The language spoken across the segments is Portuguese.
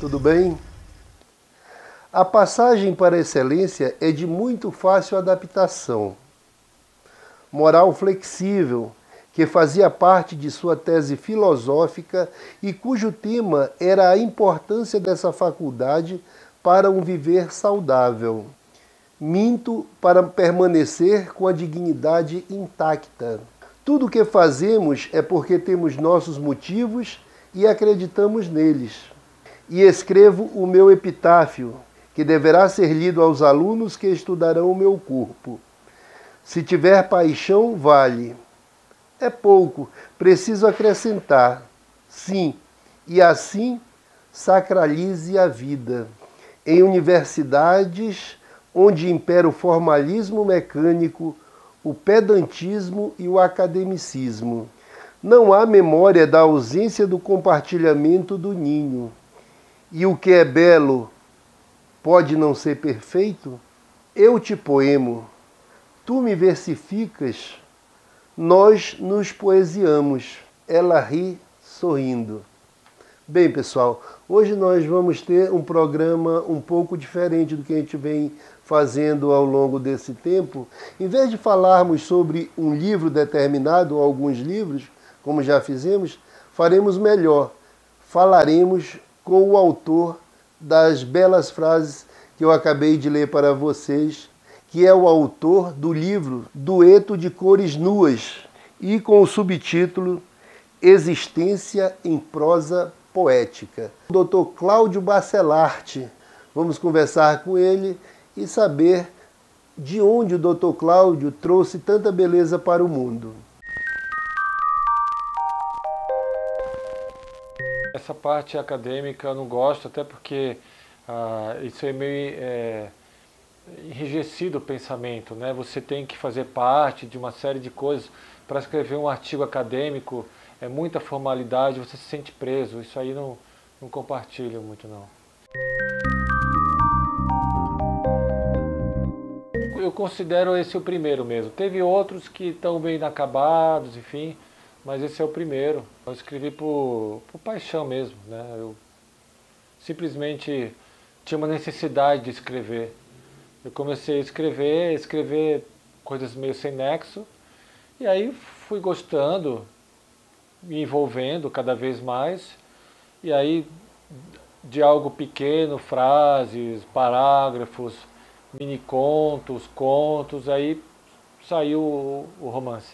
tudo bem? A passagem para a excelência é de muito fácil adaptação. Moral flexível, que fazia parte de sua tese filosófica e cujo tema era a importância dessa faculdade para um viver saudável. Minto para permanecer com a dignidade intacta. Tudo o que fazemos é porque temos nossos motivos e acreditamos neles. E escrevo o meu epitáfio, que deverá ser lido aos alunos que estudarão o meu corpo. Se tiver paixão, vale. É pouco, preciso acrescentar. Sim, e assim sacralize a vida. Em universidades onde impera o formalismo mecânico, o pedantismo e o academicismo. Não há memória da ausência do compartilhamento do ninho. E o que é belo pode não ser perfeito? Eu te poemo, tu me versificas, nós nos poesiamos. Ela ri sorrindo. Bem, pessoal, hoje nós vamos ter um programa um pouco diferente do que a gente vem fazendo ao longo desse tempo. Em vez de falarmos sobre um livro determinado ou alguns livros, como já fizemos, faremos melhor. Falaremos com o autor das belas frases que eu acabei de ler para vocês, que é o autor do livro Dueto de Cores Nuas, e com o subtítulo Existência em Prosa Poética. O Dr. Cláudio Bacellart. Vamos conversar com ele e saber de onde o Dr. Cláudio trouxe tanta beleza para o mundo. Essa parte acadêmica eu não gosto, até porque isso é meio enrijecido o pensamento, né? Você tem que fazer parte de uma série de coisas. Para escrever um artigo acadêmico é muita formalidade, você se sente preso. Isso aí não compartilho muito, não. Eu considero esse o primeiro mesmo. Teve outros que estão bem inacabados, enfim, mas esse é o primeiro. Eu escrevi por paixão mesmo, né? Eu simplesmente tinha uma necessidade de escrever. Eu comecei a escrever coisas meio sem nexo, e aí fui gostando, me envolvendo cada vez mais, e aí de algo pequeno, frases, parágrafos, mini contos, contos, aí saiu o romance.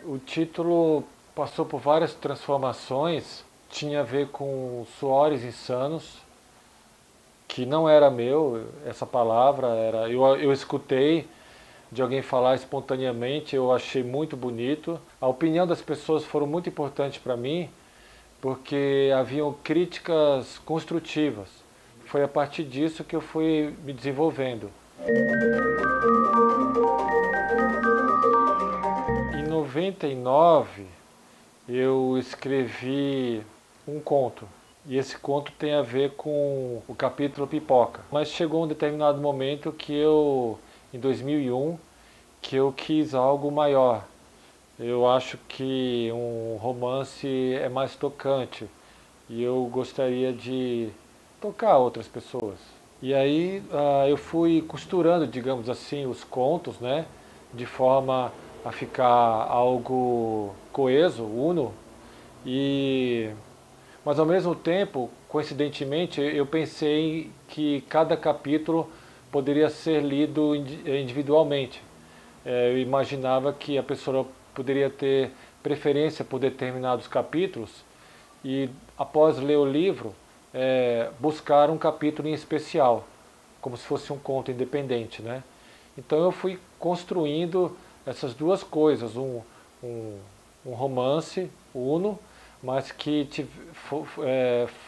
O título passou por várias transformações, tinha a ver com suores insanos, que não era meu, essa palavra, eu escutei de alguém falar espontaneamente, eu achei muito bonito. A opinião das pessoas foram muito importantes para mim, porque haviam críticas construtivas. Foi a partir disso que eu fui me desenvolvendo. Em 99, eu escrevi um conto. E esse conto tem a ver com o capítulo Pipoca. Mas chegou um determinado momento em 2001, que eu quis algo maior. Eu acho que um romance é mais tocante. E eu gostaria de tocar outras pessoas. E aí eu fui costurando, digamos assim, os contos, né? De forma a ficar algo coeso, uno. Mas ao mesmo tempo, coincidentemente, eu pensei que cada capítulo poderia ser lido individualmente. Eu imaginava que a pessoa poderia ter preferência por determinados capítulos e, após ler o livro, buscar um capítulo em especial, como se fosse um conto independente, né? Então eu fui construindo essas duas coisas, um romance uno, mas que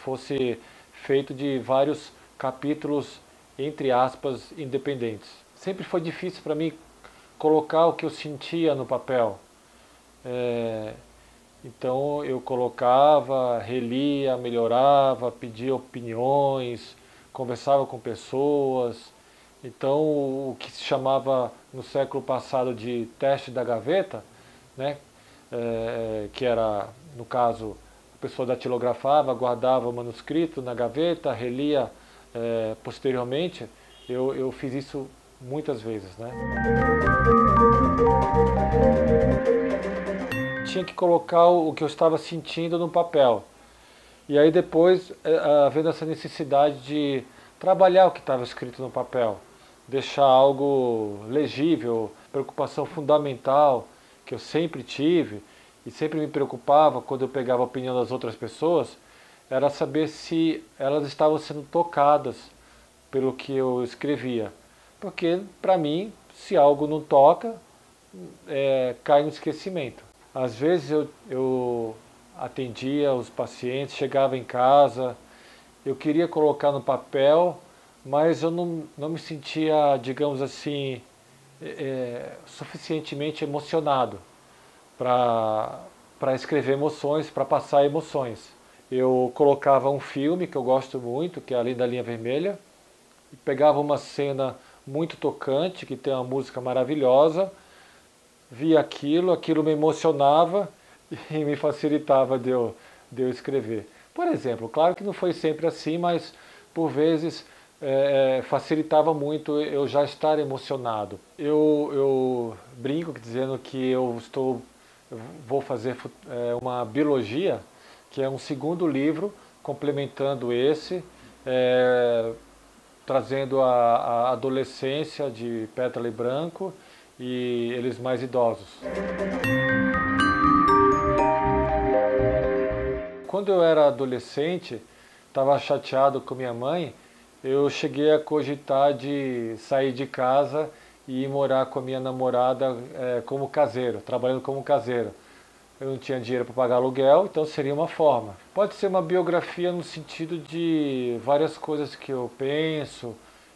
fosse feito de vários capítulos, entre aspas, independentes. Sempre foi difícil para mim colocar o que eu sentia no papel. Então eu colocava, relia, melhorava, pedia opiniões, conversava com pessoas. Então o que se chamava no século passado de teste da gaveta, né? que era, no caso, a pessoa datilografava, guardava o manuscrito na gaveta, relia posteriormente. Eu fiz isso muitas vezes, né? Tinha que colocar o que eu estava sentindo no papel. E aí depois, havendo essa necessidade de trabalhar o que estava escrito no papel, deixar algo legível, preocupação fundamental que eu sempre tive e sempre me preocupava quando eu pegava a opinião das outras pessoas, era saber se elas estavam sendo tocadas pelo que eu escrevia. Porque, para mim, se algo não toca, cai no esquecimento. Às vezes eu atendia os pacientes, chegava em casa, eu queria colocar no papel, mas eu não me sentia, digamos assim, suficientemente emocionado para escrever emoções, para passar emoções. Eu colocava um filme que eu gosto muito, que é Além da Linha Vermelha, e pegava uma cena muito tocante, que tem uma música maravilhosa, via aquilo me emocionava e me facilitava de eu escrever. Por exemplo, claro que não foi sempre assim, mas por vezes facilitava muito eu já estar emocionado. Eu brinco dizendo que eu vou fazer uma biologia, que é um segundo livro complementando esse, trazendo a adolescência de Pétala e Branco e eles mais idosos. Quando eu era adolescente, estava chateado com minha mãe, eu cheguei a cogitar de sair de casa e ir morar com a minha namorada como caseiro, trabalhando como caseiro. Eu não tinha dinheiro para pagar aluguel, então seria uma forma. Pode ser uma biografia no sentido de várias coisas que eu penso,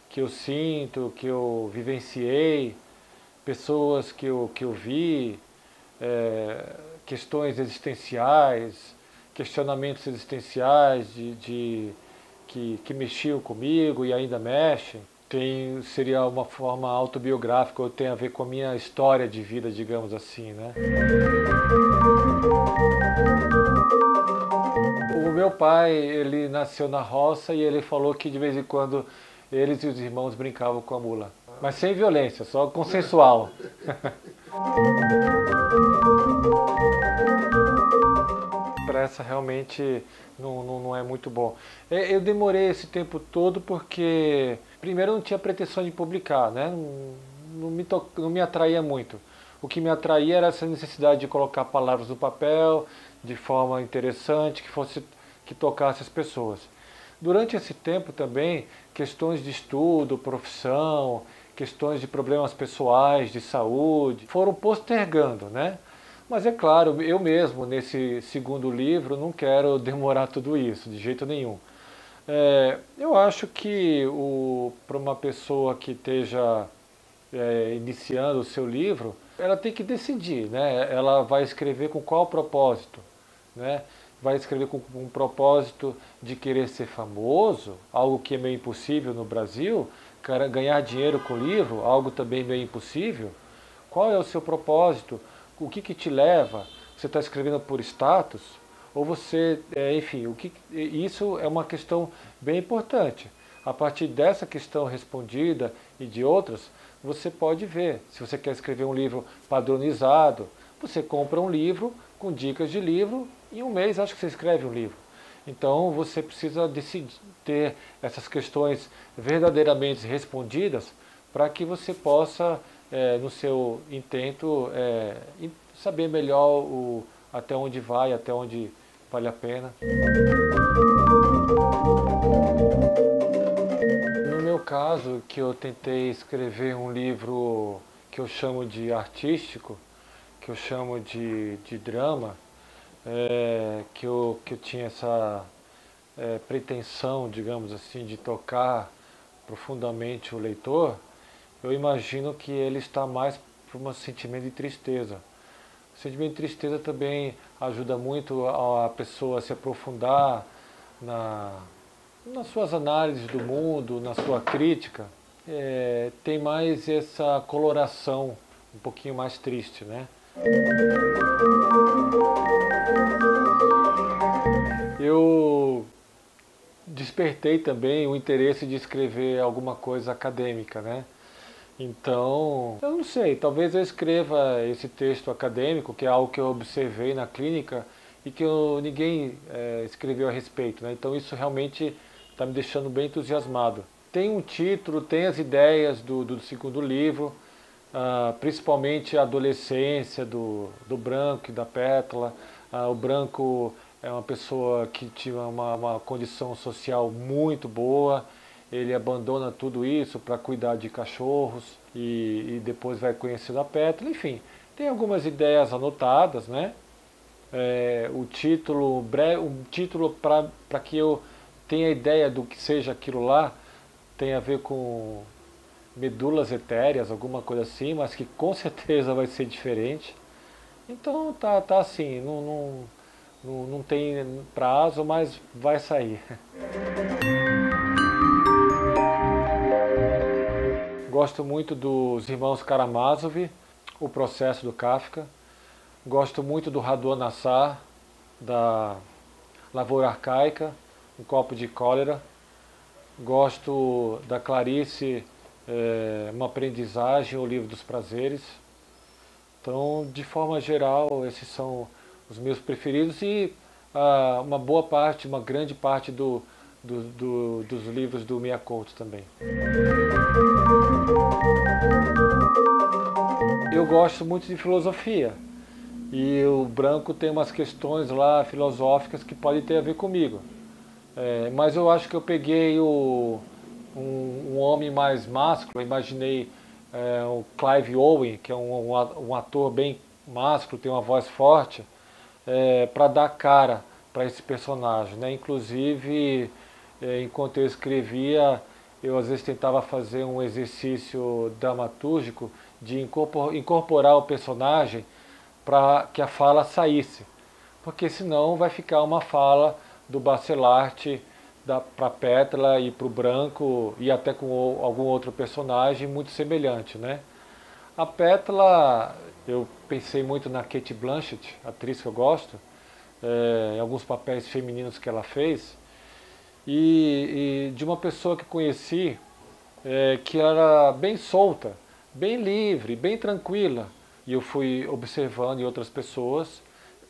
que eu sinto, que eu vivenciei, pessoas que eu vi, questões existenciais, questionamentos existenciais que mexiam comigo e ainda mexem. Seria uma forma autobiográfica, ou tem a ver com a minha história de vida, digamos assim, né? O meu pai, ele nasceu na roça e ele falou que de vez em quando eles e os irmãos brincavam com a mula. Mas sem violência, só consensual. Pressa realmente não é muito bom. Eu demorei esse tempo todo porque, primeiro, eu não tinha pretensão de publicar, né? Não me atraía muito. O que me atraía era essa necessidade de colocar palavras no papel de forma interessante, que tocasse as pessoas. Durante esse tempo também, questões de estudo, profissão, questões de problemas pessoais, de saúde, foram postergando, né? Mas é claro, eu mesmo, nesse segundo livro, não quero demorar tudo isso, de jeito nenhum. Eu acho que para uma pessoa que esteja iniciando o seu livro, ela tem que decidir, né? Ela vai escrever com qual propósito, né? Vai escrever com um propósito de querer ser famoso, algo que é meio impossível no Brasil, ganhar dinheiro com o livro, algo também meio impossível. Qual é o seu propósito? O que te leva? Você está escrevendo por status? Ou você, enfim, isso é uma questão bem importante. A partir dessa questão respondida e de outras, você pode ver. Se você quer escrever um livro padronizado, você compra um livro com dicas de livro, e em um mês acho que você escreve um livro. Então você precisa decidir, ter essas questões verdadeiramente respondidas para que você possa, no seu intento, saber melhor até onde vai, até onde vale a pena. No meu caso, que eu tentei escrever um livro que eu chamo de artístico, que eu chamo de drama, que eu tinha essa pretensão, digamos assim, de tocar profundamente o leitor, eu imagino que ele está mais por um sentimento de tristeza. O sentimento de tristeza também ajuda muito a pessoa a se aprofundar nas suas análises do mundo, na sua crítica. Tem mais essa coloração um pouquinho mais triste, né? Eu despertei também o interesse de escrever alguma coisa acadêmica, né? Então, eu não sei, talvez eu escreva esse texto acadêmico, que é algo que eu observei na clínica e que ninguém escreveu a respeito, né? Então isso realmente está me deixando bem entusiasmado. Tem um título, tem as ideias do segundo livro, principalmente a adolescência do Branco e da Pétala. O Branco é uma pessoa que tinha uma condição social muito boa, ele abandona tudo isso para cuidar de cachorros e depois vai conhecer a Pétala. Enfim, tem algumas ideias anotadas, né? O título para que eu tenha ideia do que seja aquilo lá, tem a ver com medulas etéreas, alguma coisa assim, mas que com certeza vai ser diferente. Então tá assim, não tem prazo, mas vai sair. Gosto muito dos Irmãos Karamazov, O Processo do Kafka. Gosto muito do Raduan Nassar, da Lavoura Arcaica, Um Copo de Cólera. Gosto da Clarice, Uma Aprendizagem, O Livro dos Prazeres. Então, de forma geral, esses são os meus preferidos e uma boa parte, uma grande parte dos livros do Mia Couto também. Eu gosto muito de filosofia e o Branco tem umas questões lá filosóficas que podem ter a ver comigo. Mas eu acho que eu peguei um homem mais másculo, imaginei o Clive Owen, que é um ator bem másculo, tem uma voz forte, para dar cara para esse personagem, né? Inclusive, enquanto eu escrevia, eu às vezes tentava fazer um exercício dramatúrgico de incorporar o personagem para que a fala saísse, porque senão vai ficar uma fala do Bachelard para Pétala e para o Branco e até com algum outro personagem muito semelhante, né? A Pétala, eu pensei muito na Cate Blanchett, atriz que eu gosto, em alguns papéis femininos que ela fez, e de uma pessoa que conheci que era bem solta, bem livre, bem tranquila, e eu fui observando em outras pessoas,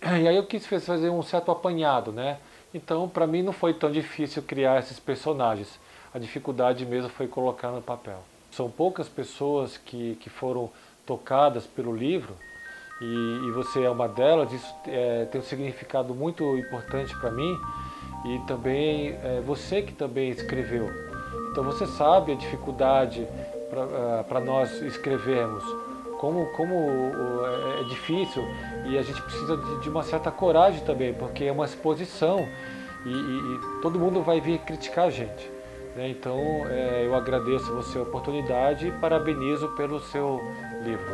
e aí eu quis fazer um certo apanhado, né? Então, para mim não foi tão difícil criar esses personagens. A dificuldade mesmo foi colocar no papel. São poucas pessoas que foram tocadas pelo livro, e você é uma delas. Isso tem um significado muito importante para mim, e também você que também escreveu. Então você sabe a dificuldade para nós escrevermos, como é difícil, e a gente precisa de uma certa coragem também, porque é uma exposição e todo mundo vai vir criticar a gente, né? Então eu agradeço a você a oportunidade e parabenizo pelo seu livro.